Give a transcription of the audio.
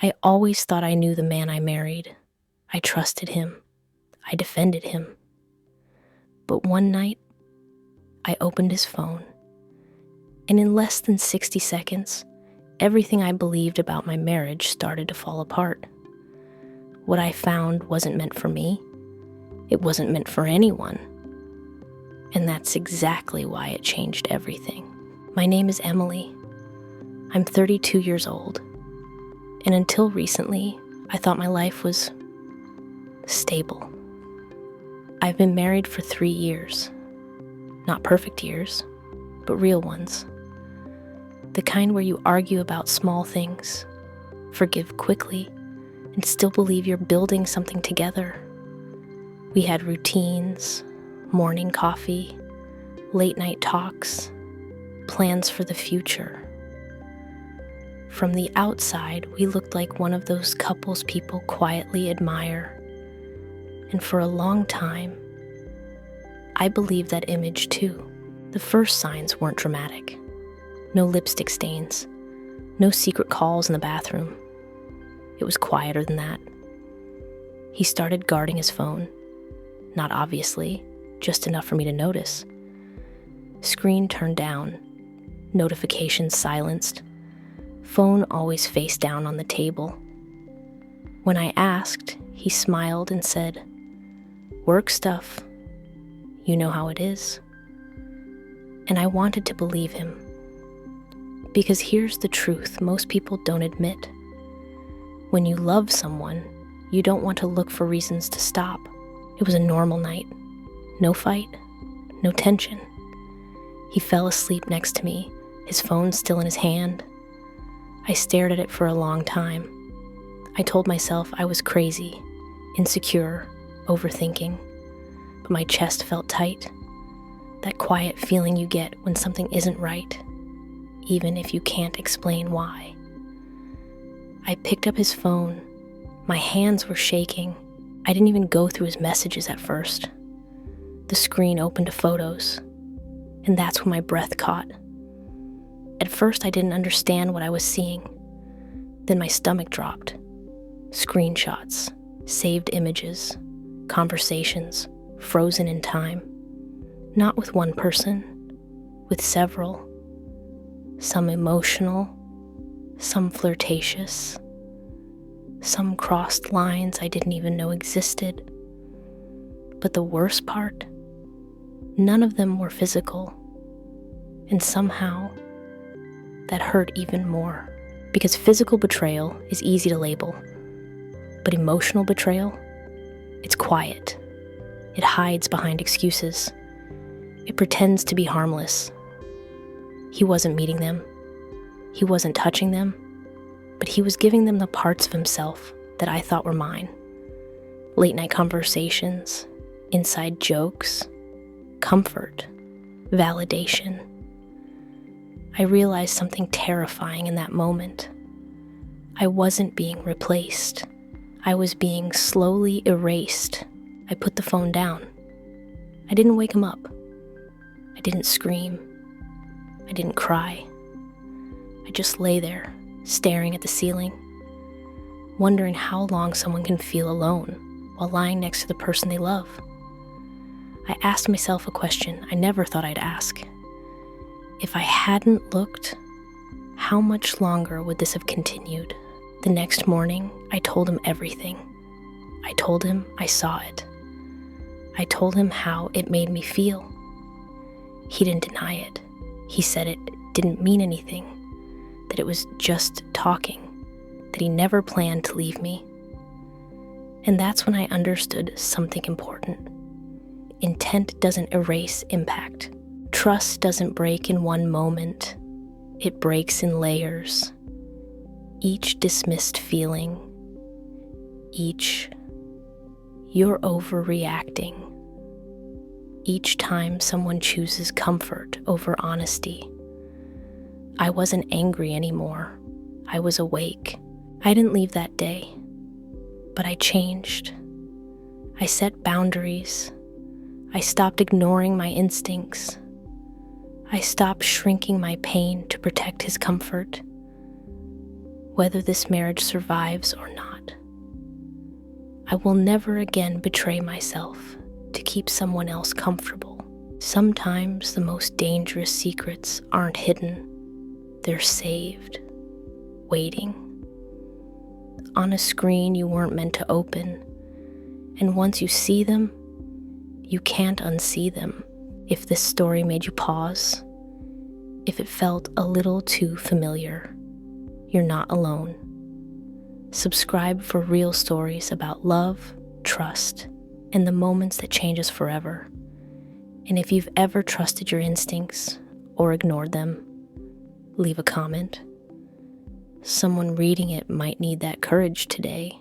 I always thought I knew the man I married. I trusted him. I defended him. But one night, I opened his phone, and in less than 60 seconds, everything I believed about my marriage started to fall apart. What I found wasn't meant for me. It wasn't meant for anyone. And that's exactly why it changed everything. My name is Emily. I'm 32 years old. And until recently, I thought my life was stable. I've been married for 3 years. Not perfect years, but real ones. The kind where you argue about small things, forgive quickly, and still believe you're building something together. We had routines, morning coffee, late night talks, plans for the future. From the outside, we looked like one of those couples people quietly admire. And for a long time, I believed that image too. The first signs weren't dramatic. No lipstick stains, no secret calls in the bathroom. It was quieter than that. He started guarding his phone. Not obviously, just enough for me to notice. Screen turned down, notifications silenced, phone always face down on the table. When I asked, he smiled and said, "Work stuff. You know how it is." And I wanted to believe him. Because here's the truth most people don't admit. When you love someone, you don't want to look for reasons to stop. It was a normal night. No fight, no tension. He fell asleep next to me, his phone still in his hand. I stared at it for a long time. I told myself I was crazy, insecure, overthinking, but my chest felt tight. That quiet feeling you get when something isn't right, even if you can't explain why. I picked up his phone. My hands were shaking. I didn't even go through his messages at first. The screen opened to photos, and that's when my breath caught. At first, I didn't understand what I was seeing. Then my stomach dropped. Screenshots, saved images, conversations, frozen in time. Not with one person, with several. Some emotional, some flirtatious, some crossed lines I didn't even know existed. But the worst part, none of them were physical. And somehow, that hurt even more. Because physical betrayal is easy to label. But emotional betrayal, it's quiet. It hides behind excuses. It pretends to be harmless. He wasn't meeting them. He wasn't touching them. But he was giving them the parts of himself that I thought were mine. Late night conversations, inside jokes, comfort, validation. I realized something terrifying in that moment. I wasn't being replaced. I was being slowly erased. I put the phone down. I didn't wake him up. I didn't scream. I didn't cry. I just lay there, staring at the ceiling, wondering how long someone can feel alone while lying next to the person they love. I asked myself a question I never thought I'd ask. If I hadn't looked, how much longer would this have continued? The next morning, I told him everything. I told him I saw it. I told him how it made me feel. He didn't deny it. He said it didn't mean anything, that it was just talking, that he never planned to leave me. And that's when I understood something important. Intent doesn't erase impact. Trust doesn't break in one moment. It breaks in layers. Each dismissed feeling, each "you're overreacting," each time someone chooses comfort over honesty. I wasn't angry anymore. I was awake. I didn't leave that day, but I changed. I set boundaries. I stopped ignoring my instincts. I stopped shrinking my pain to protect his comfort. whether this marriage survives or not. I will never again betray myself to keep someone else comfortable. Sometimes the most dangerous secrets aren't hidden, they're saved, waiting. On a screen you weren't meant to open, and once you see them, you can't unsee them. If this story made you pause, if it felt a little too familiar, you're not alone. Subscribe for real stories about love, trust, and the moments that change us forever. And if you've ever trusted your instincts or ignored them, leave a comment. Someone reading it might need that courage today.